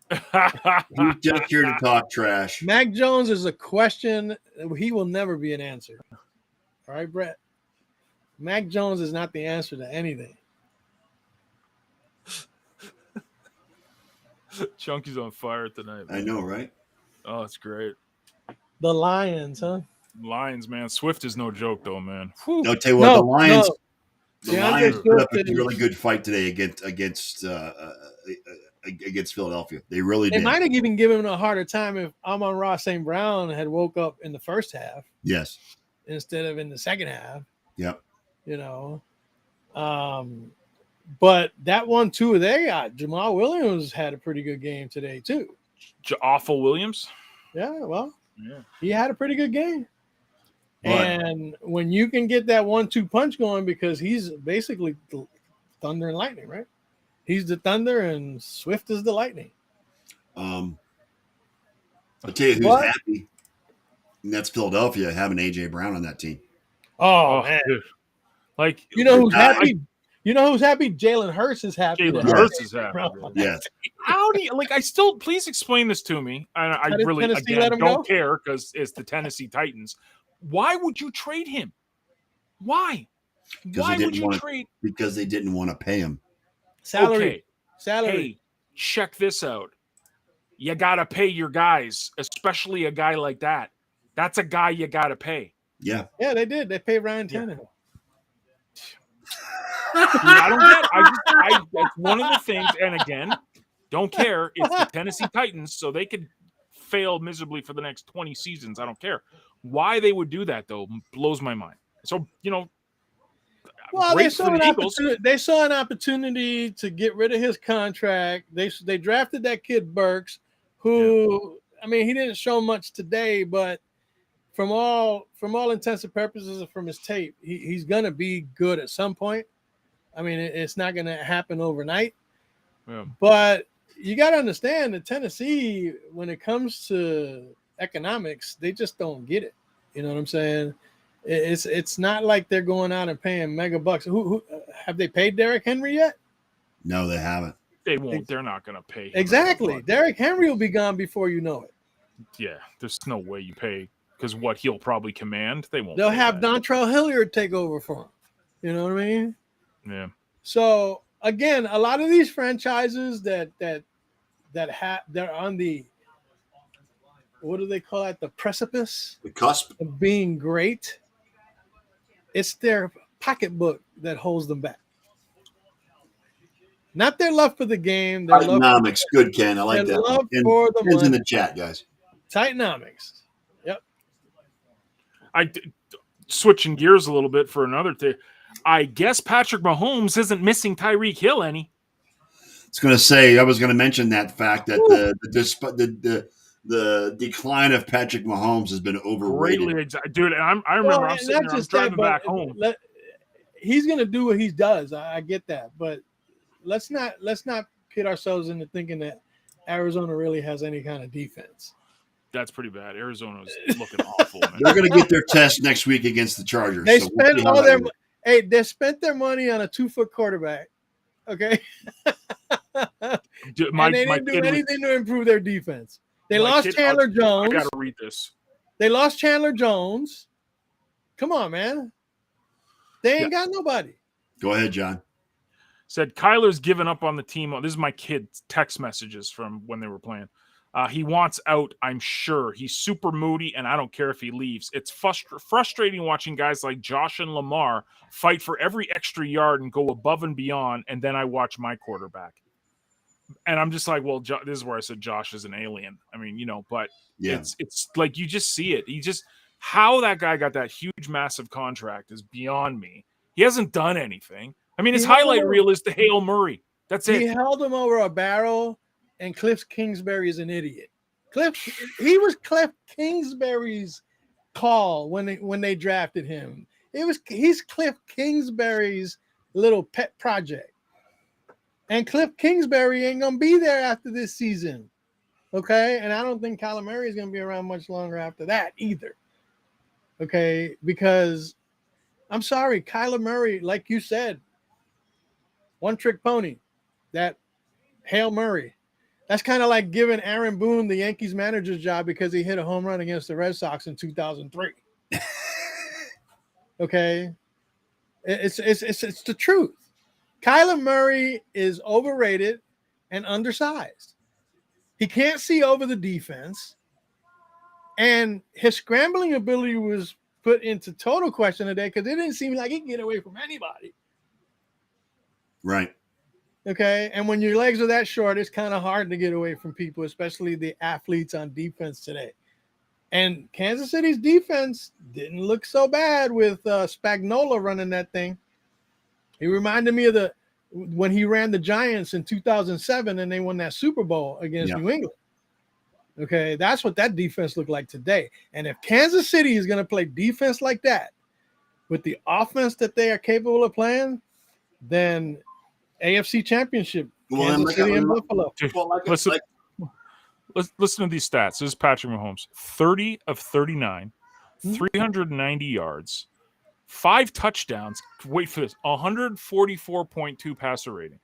He's just here to talk trash. Mac Jones is a question. He will never be an answer. All right, Brett. Mac Jones is not the answer to anything. Chunky's on fire tonight, man. I know, right? Oh, it's great. The Lions, huh? Lions, man. Swift is no joke, though, man. I'll tell you what, the Lions. No. The Lions put up a really good fight today against Philadelphia. They really did. They might have even given him a harder time if Amon-Ra St. Brown had woke up in the first half. Yes. Instead of in the second half. Yep. You know. But that one, too, they got Jamal Williams had a pretty good game today, too. Awful Williams? Yeah, well, yeah, he had a pretty good game. But, and when you can get that 1-2 punch going, because he's basically the thunder and lightning, right? He's the thunder and Swift is the lightning. I'll tell you who's happy, and that's Philadelphia having A.J. Brown on that team. Oh man. Dude. Like, you know who's happy? You know who's happy? Jalen Hurts is happy. Jalen Hurts is happy. Yes. How do you please explain this to me. I really don't care because it's the Tennessee Titans. Why would you trade him? Why? Why would you trade? Because they didn't want to pay him. Salary. Hey, check this out. You got to pay your guys, especially a guy like that. That's a guy you got to pay. Yeah. Yeah, they did. They paid Ryan Tannehill. I don't get it. That's one of the things. And again, don't care. It's the Tennessee Titans, so they could fail miserably for the next 20 seasons. I don't care. Why they would do that, though, blows my mind. So, well, they saw an opportunity to get rid of his contract. They drafted that kid Burks, who, I mean, he didn't show much today, but from all intents and purposes and from his tape, he's going to be good at some point. I mean, it's not going to happen overnight. Yeah. But you got to understand that Tennessee, when it comes to economics, they just don't get it. You know what I'm saying? It's not like they're going out and paying mega bucks. Who have they paid Derrick Henry yet? No, they haven't. They won't. They're not going to pay him. Exactly. Derrick Henry will be gone before you know it. Yeah, there's no way you pay because what he'll probably command, they won't. They'll have Dontrell Hilliard take over for him. You know what I mean? Yeah. So again, a lot of these franchises that they're on the, what do they call it? The precipice, the cusp of being great. It's their pocketbook that holds them back. Not their love for the game. Their Titanomics, good Ken. I like that. Love for the money. In the chat, guys. Titanomics. Yep. Switching gears a little bit for another thing. I guess Patrick Mahomes isn't missing Tyreek Hill any. I was going to mention that fact that the decline of Patrick Mahomes has been overrated. Dude, I remember I'm sitting there, I'm driving back home. He's going to do what he does. I get that, but let's not kid ourselves into thinking that Arizona really has any kind of defense. That's pretty bad. Arizona's looking awful. Man. They're going to get their test next week against the Chargers. They spent all their they spent their money on a 2-foot quarterback. Okay. Dude, and they didn't do anything to improve their defense. They lost Chandler Jones. I got to read this. They lost Chandler Jones. Come on, man. They ain't got nobody. Go ahead, John. Said Kyler's given up on the team. This is my kid's text messages from when they were playing. He wants out, I'm sure. He's super moody, and I don't care if he leaves. It's frustrating watching guys like Josh and Lamar fight for every extra yard and go above and beyond, and then I watch my quarterback. And I'm just like, well, this is where I said Josh is an alien. I mean, but it's like you just see it. How that guy got that huge, massive contract is beyond me. He hasn't done anything. I mean, his highlight reel is the Hail Murray. That's it. He held him over a barrel, and Cliff Kingsbury is an idiot. He was Cliff Kingsbury's call when they drafted him. He's Cliff Kingsbury's little pet project. And Cliff Kingsbury ain't gonna be there after this season. Okay. And I don't think Kyler Murray is gonna be around much longer after that either. Okay, because I'm sorry, Kyler Murray, like you said, one-trick pony. That Hail Murray. That's kind of like giving Aaron Boone the Yankees manager's job because he hit a home run against the Red Sox in 2003. Okay, it's the truth. Kyler Murray is overrated and undersized. He can't see over the defense, and his scrambling ability was put into total question today because it didn't seem like he could get away from anybody. Right. Okay, and when your legs are that short, it's kind of hard to get away from people, especially the athletes on defense today. And Kansas City's defense didn't look so bad with Spagnuolo running that thing. He reminded me of when he ran the Giants in 2007 and they won that Super Bowl against New England. Okay, that's what that defense looked like today. And if Kansas City is going to play defense like that with the offense that they are capable of playing, then AFC Championship, Kansas City and Buffalo. Listen to these stats. This is Patrick Mahomes. 30 of 39, 390 yards, 5 touchdowns. Wait for this. 144.2 passer rating.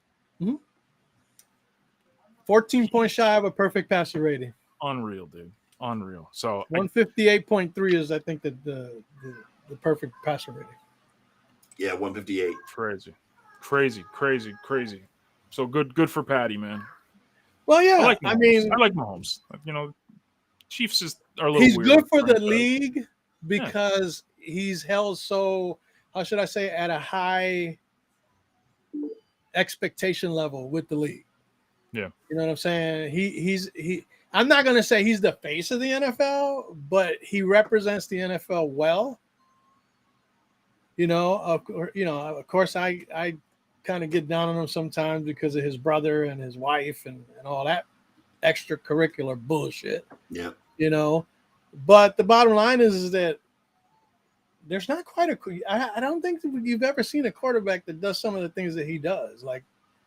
14 points shy of a perfect passer rating. Unreal, dude. Unreal. So 158.3 is, I think, the perfect passer rating. Yeah, 158. Crazy. So good for Patty, man. Well, yeah. I like Mahomes. Chiefs are a little he's weird. He's good for the league because he's held so, how should I say, at a high expectation level with the league. Yeah. You know what I'm saying? I'm not going to say he's the face of the NFL, but he represents the NFL well. Of course, I kind of get down on him sometimes because of his brother and his wife and all that extracurricular bullshit. Yeah. But the bottom line is that there's not quite I don't think you've ever seen a quarterback that does some of the things that he does, like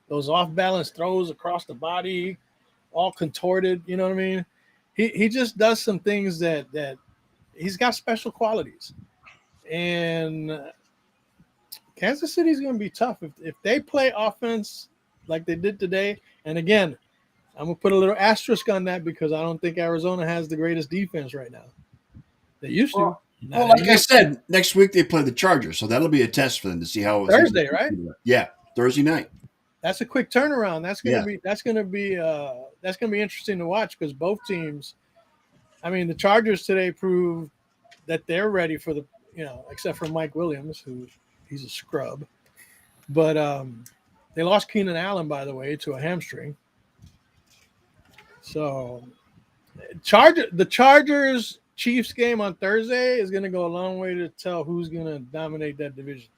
those off-balance throws across the body, all contorted. You know what I mean? He just does some things that he's got special qualities. And Kansas City's going to be tough if they play offense like they did today. And again, I'm going to put a little asterisk on that because I don't think Arizona has the greatest defense right now. They used to. Well, like I said, next week they play the Chargers, so that'll be a test for them to see how Thursday, right? Yeah, Thursday night. That's a quick turnaround. That's going to be interesting to watch because both teams. I mean, the Chargers today proved that they're ready for the, except for Mike Williams, who he's a scrub. But they lost Keenan Allen, by the way, to a hamstring. So, the Chargers Chiefs game on Thursday is going to go a long way to tell who's going to dominate that division.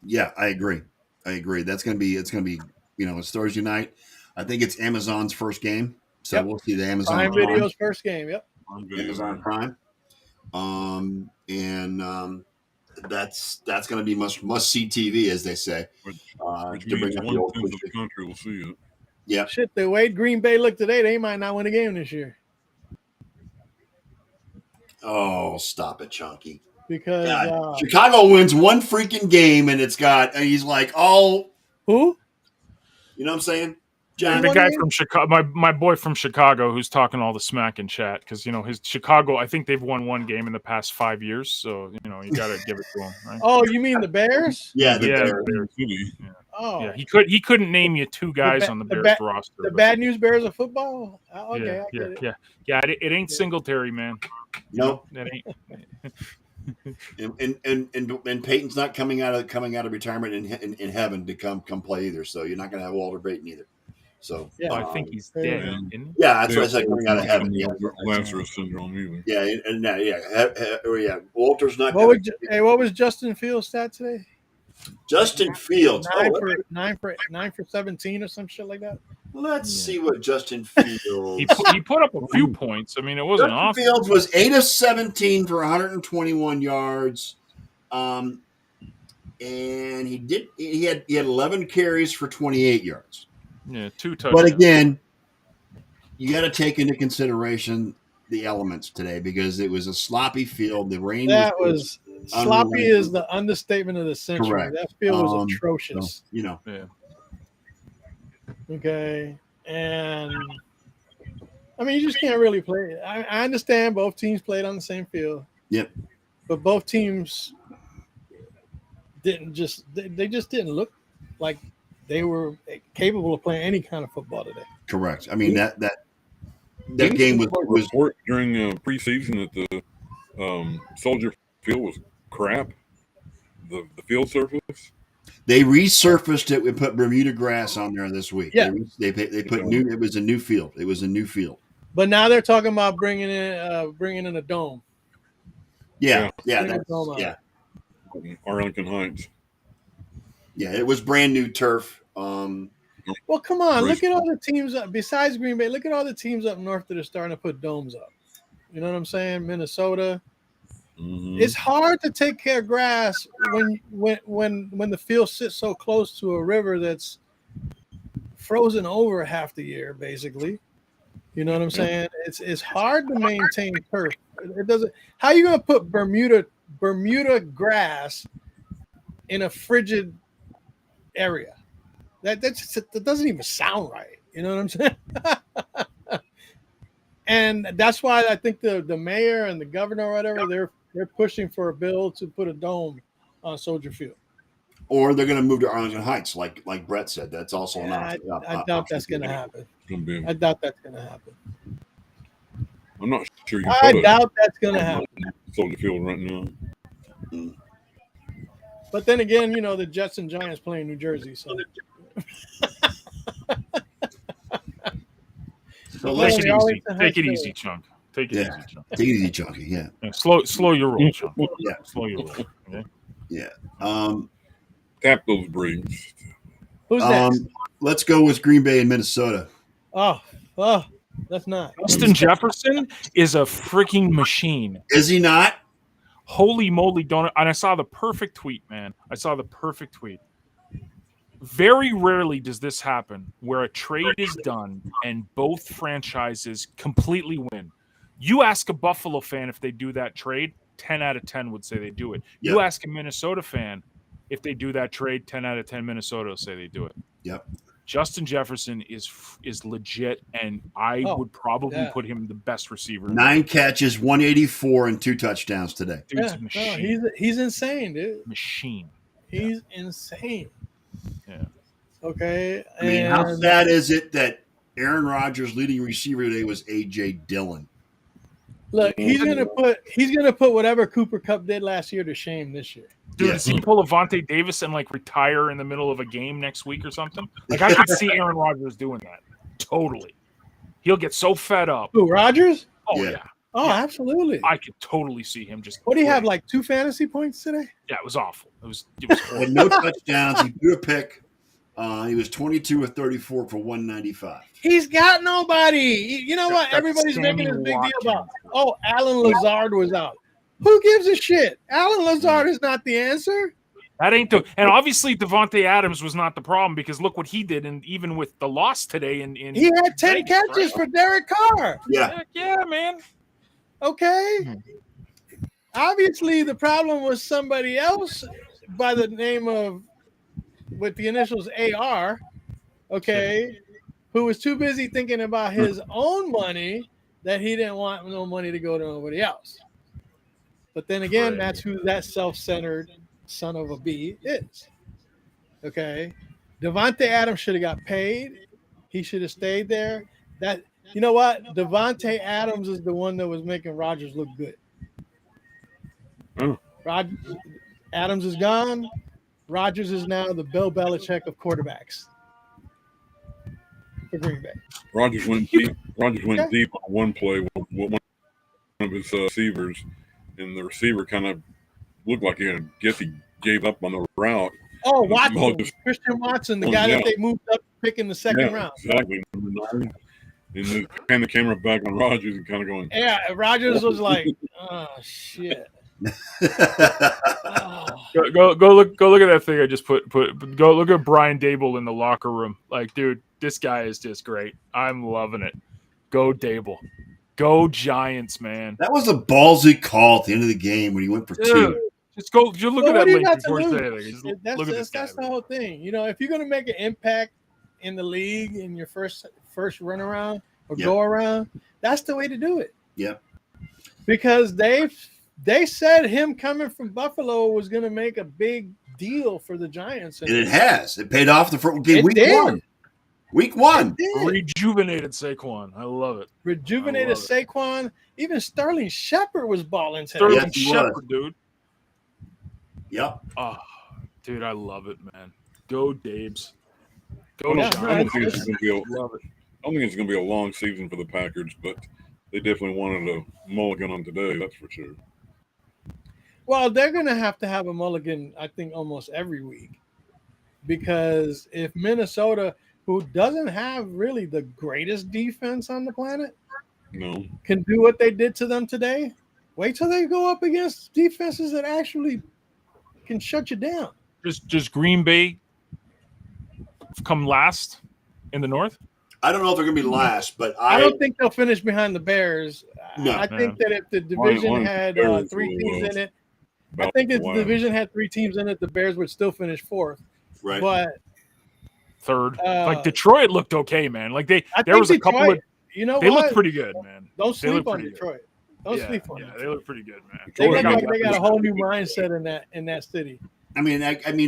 Yeah, I agree. It's going to be, it's Thursday night. I think it's Amazon's first game. So We'll see the Amazon Prime Video's first game. Yep. Amazon Prime. That's going to be must see TV, as they say. Which means one-tenth of the country will see it. Yeah. Shit, the way Green Bay looked today, they might not win a game this year. Oh, stop it, Chunky. Because Chicago wins one freaking game, and he's like, oh. Who? You know what I'm saying? The guy from Chicago, my boy from Chicago, who's talking all the smack in chat because his Chicago. I think they've won one game in the past 5 years, so you got to give it to him. Right? Oh, you mean the Bears? Yeah, the Bears. Bears. Yeah. Oh, yeah. He couldn't name you two guys on the Bears roster. The bad news bears of football. Okay, yeah. It ain't Singletary, man. Nope. That ain't. And Peyton's not coming out of retirement in heaven to come play either. So you're not going to have Walter Payton either. So yeah, I think he's dead. Isn't he? Yeah, that's what I said. Coming out of heaven. Yeah. Lazarus syndrome either. Yeah. Walter's not. What was Justin Fields' stat today? Justin Fields. Nine for 17 or some shit like that. Let's see what Justin Fields. he put up a few points. I mean, it wasn't Justin awful. Fields was 8 of 17 for 121 yards. And he had 11 carries for 28 yards. Yeah, 2 touchdowns. But again, you got to take into consideration the elements today because it was a sloppy field. The rain was sloppy is the understatement of the century. Correct. That field was atrocious. So, Yeah. Okay. And I mean, you just can't really play. I understand both teams played on the same field. Yep. But both teams they just didn't look like they were capable of playing any kind of football today. Correct. I mean, that game was during preseason that the Soldier Field was crap. The field surface. They resurfaced it and put Bermuda grass on there this week. Yeah. They put new. It was a new field. It was a new field. But now they're talking about bringing in a dome. Yeah. Arlington Heights. Yeah, it was brand new turf. Well, come on. Look at all the teams besides Green Bay. Look at all the teams up north that are starting to put domes up. You know what I'm saying? Minnesota. Mm-hmm. It's hard to take care of grass when the field sits so close to a river that's frozen over half the year, basically. You know what I'm saying? It's hard to maintain turf. It doesn't. How are you going to put Bermuda grass in a frigid area? That doesn't even sound right. You know what I'm saying? And that's why I think the mayor and the governor or whatever, they're pushing for a bill to put a dome on Soldier Field. Or they're going to move to Arlington Heights, like Brett said. That's also an option. I doubt that's going to happen. I doubt that's going to happen. I'm not sure. I doubt that's going to happen. Soldier Field right now. But then again, the Jets and Giants play in New Jersey, so. Take it easy, Chunk. Take it easy, Chunk. Take it easy, Chunky. Yeah. Slow your roll, Chunk. Yeah. Slow your roll. Okay? Yeah. Tap those brakes. Who's next? Let's go with Green Bay and Minnesota. Oh, that's not. Justin Jefferson is a freaking machine. Is he not? Holy moly, and I saw the perfect tweet, man. I saw the perfect tweet. Very rarely does this happen where a trade is done and both franchises completely win. You ask a Buffalo fan if they do that trade, 10 out of 10 would say they do it. Yep. You ask a Minnesota fan if they do that trade, 10 out of 10 Minnesota will say they do it. Yep. Justin Jefferson is legit, and I would probably put him the best receiver. 9 catches, 184, and 2 touchdowns today. Dude's a machine. No, he's insane, dude. Machine. He's insane. Yeah. Okay. I mean, how sad is it that Aaron Rodgers' leading receiver today was A.J. Dillon? Look, he's gonna put whatever Cooper Kupp did last year to shame this year. Dude, does he pull Avonte Davis and retire in the middle of a game next week or something? I could see Aaron Rodgers doing that. Totally. He'll get so fed up. Who, Rodgers? Oh yeah. Oh, yeah. Absolutely. I could totally see him just. What do you have, 2 fantasy points today? Yeah, it was awful. It was horrible. Had no touchdowns. He threw a pick. He was 22 of 34 for 195. He's got nobody. You know what? Everybody's making this big deal about. Oh, Alan Lazard was out. Who gives a shit? Alan Lazard is not the answer. That ain't and obviously Devontae Adams was not the problem because look what he did, and even with the loss today, he had 10 catches for Derek Carr. Yeah, man. Okay. Obviously, the problem was somebody else by the name of, with the initials AR, who was too busy thinking about his own money that he didn't want no money to go to nobody else. But then again, that's who that self-centered son of a bee is. Okay. Devontae Adams should have got paid. He should have stayed there. That you know what? Devontae Adams is the one that was making Rodgers look good. Oh. Adams is gone. Rodgers is now the Bill Belichick of quarterbacks for Green Bay. Rodgers went deep. Deep on one play with one of his receivers, and the receiver kind of looked like he gave up on the route. Oh, Watson, Christian Watson, the guy that they moved up pick in the second round. Exactly. And then pan the camera back on Rodgers and kind of going. Yeah, Rodgers was like, oh shit. Go look at that thing I just put. Go look at Brian Dable in the locker room. Like, dude, this guy is just great. I'm loving it. Go Dable. Go Giants, man. That was a ballsy call at the end of the game when he went for 2. Just go. Just look at that link before you say anything. That's the whole thing. You know, if you're going to make an impact in the league in your first run around or go around, that's the way to do it. Yeah. Because they said him coming from Buffalo was going to make a big deal for the Giants. And it has. It paid off the first game. Week one. Rejuvenated Saquon. I love it. Rejuvenated Saquon. Even Sterling Shepard was balling today. Sterling Shepard, dude. Yep. Oh, dude, I love it, man. Go Dabes. Go I don't think it's going to be a long season for the Packers, but they definitely wanted a mulligan on today, that's for sure. Well, they're going to have a mulligan, I think, almost every week. Because if Minnesota, who doesn't have really the greatest defense on the planet, can do what they did to them today, wait till they go up against defenses that actually can shut you down. Just Green Bay come last in the North? I don't know if they're going to be last, but I don't think they'll finish behind the Bears. No. I think that if the division had 3 teams in it, the Bears would still finish 4th. Right. But 3rd. Like Detroit looked okay, man. Like there was a couple of they look pretty good, man. Don't sleep on Detroit. Don't sleep on them. They look pretty good, man. They got a whole new mindset in that city. I mean,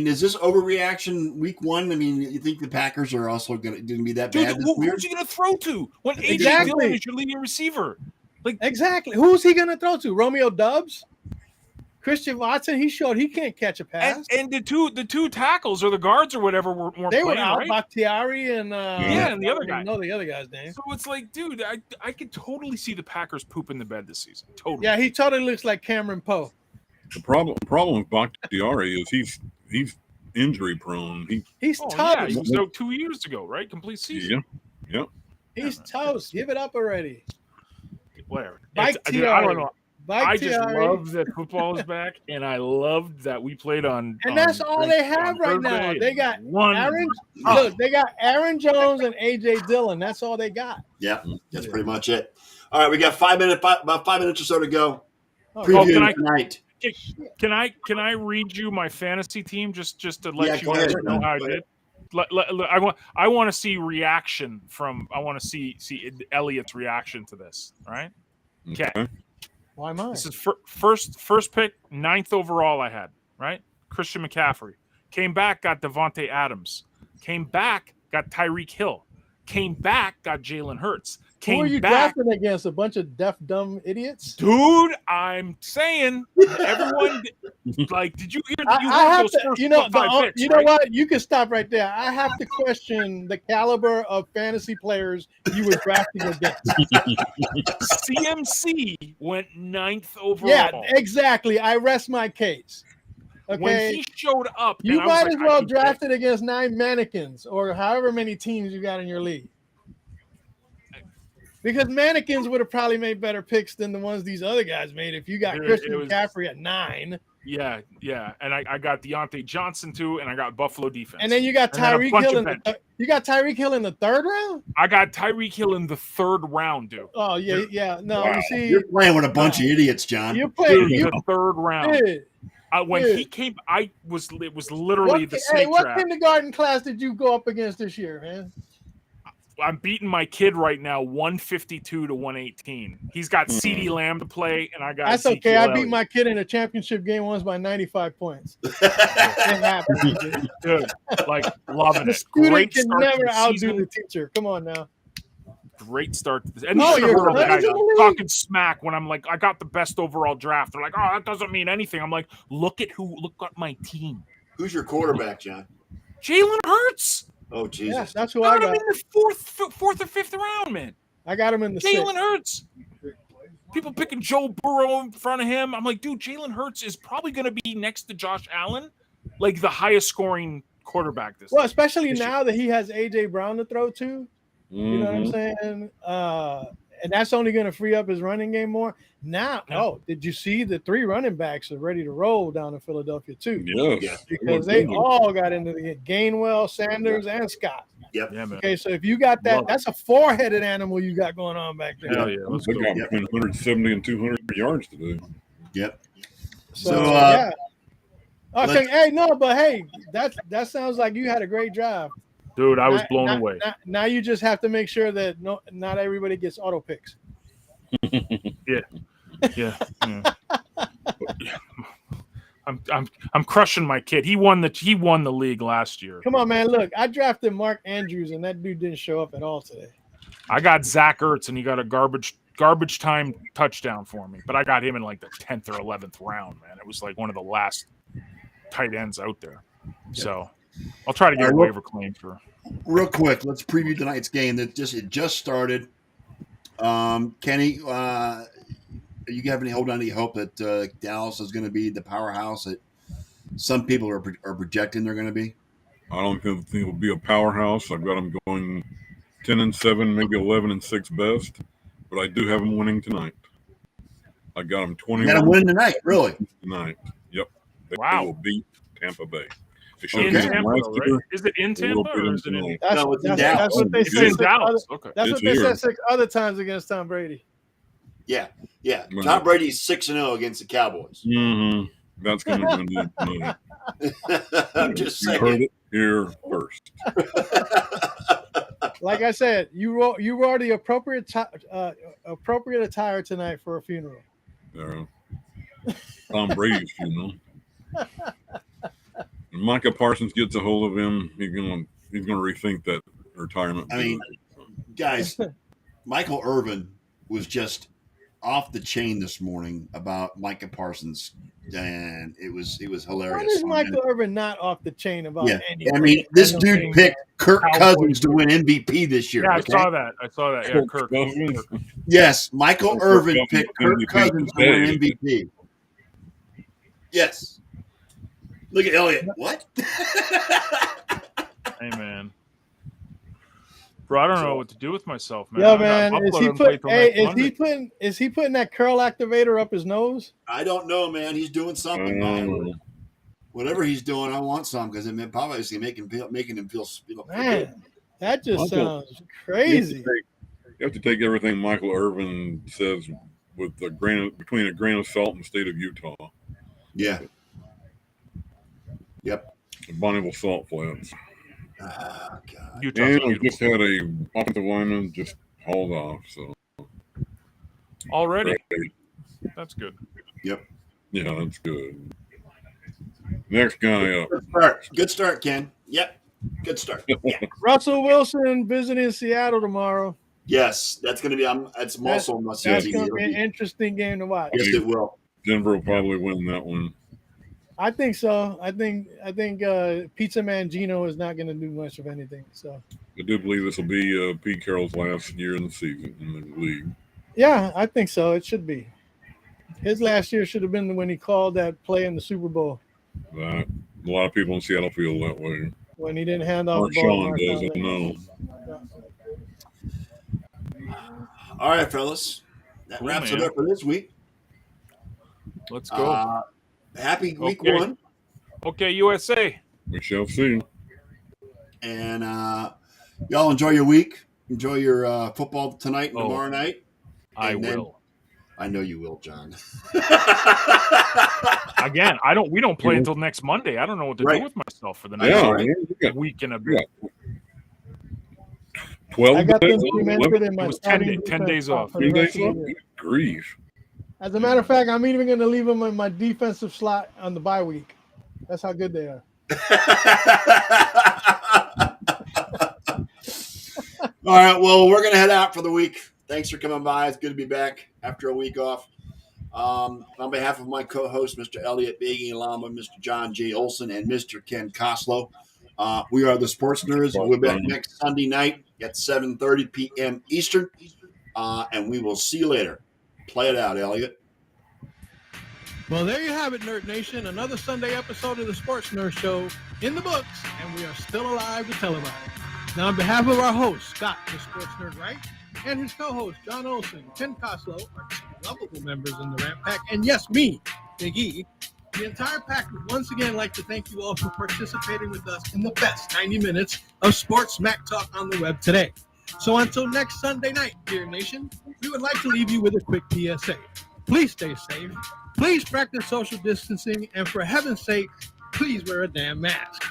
is this overreaction week one? I mean, you think the Packers are also going to be that bad this year? Who's he going to throw to when AJ Dillon is your leading receiver? Like exactly. Who's he going to throw to? Romeo Doubs? Christian Watson? He showed he can't catch a pass. And the two tackles or the guards or whatever were they playing, were out. right? Bakhtiari and and the other guy. I know the other guy's name. So it's like, dude, I could totally see the Packers pooping the bed this season. Totally. Yeah, he totally looks like Cameron Poe. The problem with Bakhtiari is he's injury prone. He's toast. Yeah, he was out 2 years ago, right? Complete season. Yeah. He's toast. Give it up already. Whatever. I don't know. I just love that football is back, and I loved that we played on. And that's all they have right now. They got they got Aaron Jones and AJ Dillon. That's all they got. Yeah, that's pretty much it. All right, we got about 5 minutes or so to go. Tonight. Can I read you my fantasy team just to let you guys know how I did? I want to see reaction from. I want to see Elliott's reaction to this. All right. Okay. Why am I? This is first pick, 9th overall. I had right. Christian McCaffrey came back, got Devontae Adams. Came back, got Tyreek Hill. Came back, got Jalen Hurts. Who are you drafting against? A bunch of deaf, dumb idiots? Dude, I'm saying everyone. Like, did you hear? You know what? You can stop right there. I have to question the caliber of fantasy players you were drafting against. CMC went 9th overall. Yeah, exactly. I rest my case. Okay. When he showed up, you might as well draft it against 9 mannequins or however many teams you got in your league. Because mannequins would have probably made better picks than the ones these other guys made if you got Christian McCaffrey at 9. Yeah. And I got Deontay Johnson too, and I got Buffalo defense. And then you got Tyreek Hill you got Tyreek Hill in the 3rd round? I got Tyreek Hill in the 3rd round, dude. Oh, yeah. No, wow. You see. You're playing with a bunch of idiots, John. You're playing the 3rd round. When he came, it was literally the snake what trap. kindergarten class did you go up against this year, man? I'm beating my kid right now 152 to 118. He's got CeeDee Lamb to play, and I got That's okay. I beat my kid in a championship game once by 95 points. It happened, dude. Like loving the it. Student Great can start never to the outdo season. the teacher. Come on now. Great start to this. And Oh, you should have you're heard all the guys right. talking smack when I'm like, I got the best overall draft. They're like, oh, that doesn't mean anything. I'm like, look at my team. Who's your quarterback, John? Jalen Hurts. Oh, Jesus. Yeah, that's who I got. Him in the fourth or fifth round, man. I got him in the Jalen Hurts. People picking Joe Burrow in front of him. I'm like, dude, Jalen Hurts is probably going to be next to Josh Allen, like the highest scoring quarterback this Well, year. especially now that he has A.J. Brown to throw to. You know what I'm saying? And that's only going to free up his running game more. Now, did you see the 3 running backs are ready to roll down in Philadelphia too? Yes. Because they all got into the Gainwell, Sanders, and Scott. Yep. Yeah, man. Okay, so if you got that, that's a 4-headed animal you got going on back there. Hell yeah, let's They go. got between 170 and 200 yards today. Yep. So yeah. Okay, hey, that sounds like you had a great drive. Dude, I was blown away. Now you just have to make sure that not everybody gets auto picks. Yeah. I'm crushing my kid. He won the league last year. Come on, man. Look, I drafted Mark Andrews, and that dude didn't show up at all today. I got Zach Ertz, and he got a garbage time touchdown for me. But I got him in like the 10th or 11th round, man. It was like one of the last tight ends out there. So I'll try to get a waiver claim for. Real quick, let's preview tonight's game. It just started. Kenny, you have any hope that Dallas is going to be the powerhouse that some people are projecting they're going to be? I don't think it'll be a powerhouse. I've got them going 10-7, maybe 11-6 best, but I do have them winning tonight. I got them 21. You got them winning tonight, really? Tonight, yep. They will beat Tampa Bay. In Tampa, right? Is it in Tampa or is it in? No, it's in Dallas. That's what they said. In Dallas. Okay. That's what they said 6 other times against Tom Brady. Yeah. Tom Brady's 6-0 against the Cowboys. Mm-hmm. That's going to be tonight. I'm just saying. You heard it here first. Like I said, you wore the appropriate attire tonight for a funeral. Tom Brady's funeral. When Micah Parsons gets a hold of him, he's gonna rethink that retirement. I mean, guys, Michael Irvin was just off the chain this morning about Micah Parsons, and it was hilarious. Why is Michael Irvin not off the chain about anything? I mean, this dude picked Kirk Cousins to win MVP this year. Yeah, okay? I saw that. Yeah, Kirk. Yes, Michael Irvin picked Kirk Cousins to win MVP. Yes. Look at Elliott. What? Hey, man. Bro, I don't know what to do with myself, man. Yo, man, is he putting that curl activator up his nose? I don't know, man. He's doing something. Whatever he's doing, I want some because it obviously making him feel. Man, that just sounds crazy. You have to take everything Michael Irvin says with between a grain of salt in the state of Utah. Yeah. Yep. Bonneville Salt Flats. Oh, God. And we just had a offensive lineman just hauled off. So already, that's good. Yep. Yeah, that's good. Next guy up. Good start, Ken. Yep. Good start. Yeah. Russell Wilson visiting Seattle tomorrow. Yes, that's going to be. That's also must. That's going to be an interesting game to watch. Yes, it will. Denver will probably win that one. I think so. I think Pizza Man Gino is not going to do much of anything. So I do believe this will be Pete Carroll's last year in the season in the league. Yeah, I think so. It should be. His last year should have been when he called that play in the Super Bowl. A lot of people in Seattle feel that way. When he didn't hand off the ball. Sean doesn't know. All right, fellas. That wraps it up for this week. Let's go. Happy week 1. Okay, USA. We shall see. And y'all enjoy your week. Enjoy your football tonight and tomorrow night. I will. I know you will, John. Again, we don't play until next Monday. I don't know what to do with myself for the next week and a bit. 12 I got days them off? cemented in It my was 10 starting days off. for the 10 rest days of off? the year. Good grief. As a matter of fact, I'm even going to leave them in my defensive slot on the bye week. That's how good they are. All right, well, we're going to head out for the week. Thanks for coming by. It's good to be back after a week off. On behalf of my co-host, Mr. Elliot Beatty, along with Mr. John J. Olson and Mr. Ken Koslow, we are the Sports Nerds. We'll be back next Sunday night at 7:30 p.m. Eastern, and we will see you later. Play it out, Elliot. Well, there you have it, Nerd Nation. Another Sunday episode of the Sports Nerd Show in the books, and we are still alive to tell about it. Now, on behalf of our host, Scott, the Sports Nerd Right, and his co-host, John Olson, Ken Koslow, our two lovable members in the Ramp Pack, and yes, me, Big E, the entire pack would once again like to thank you all for participating with us in the best 90 minutes of sports smack talk on the web today. So until next Sunday night, dear nation, we would like to leave you with a quick PSA. Please stay safe. Please practice social distancing, and for heaven's sake, please wear a damn mask.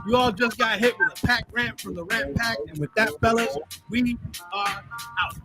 You all just got hit with a pack rant from the Rant Pack, and with that, fellas, we are out.